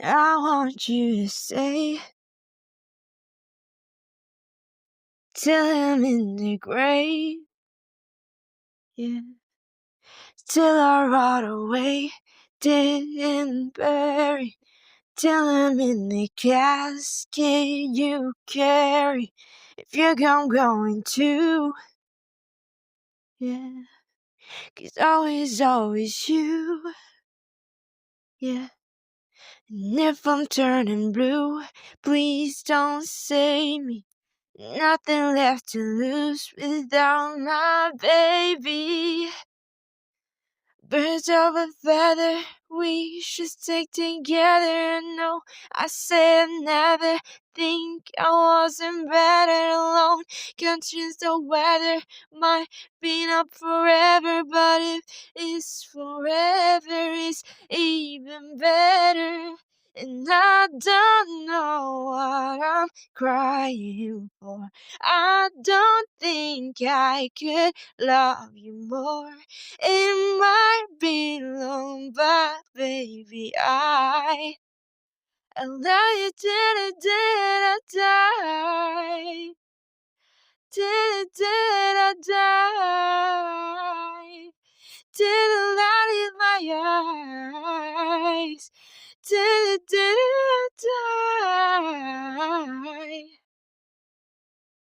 I want you to stay till I'm in the grave, yeah. Till I rot away, dead and buried. Till I'm in the casket you carry. If you're going to, yeah. 'Cause always you, yeah. And if I'm turning blue, please don't save me. Nothing left to lose without my baby. Birds of a feather, we should stick together. No, I said never. Think I wasn't better alone. Can't change the weather, might be not forever, but if it's forever, it's even better. And I don't know what I'm crying for. I don't think I could love you more. It might be long, but baby, I love you till the day I die. Till the day I die. Till the light in my eyes. Till the day I die.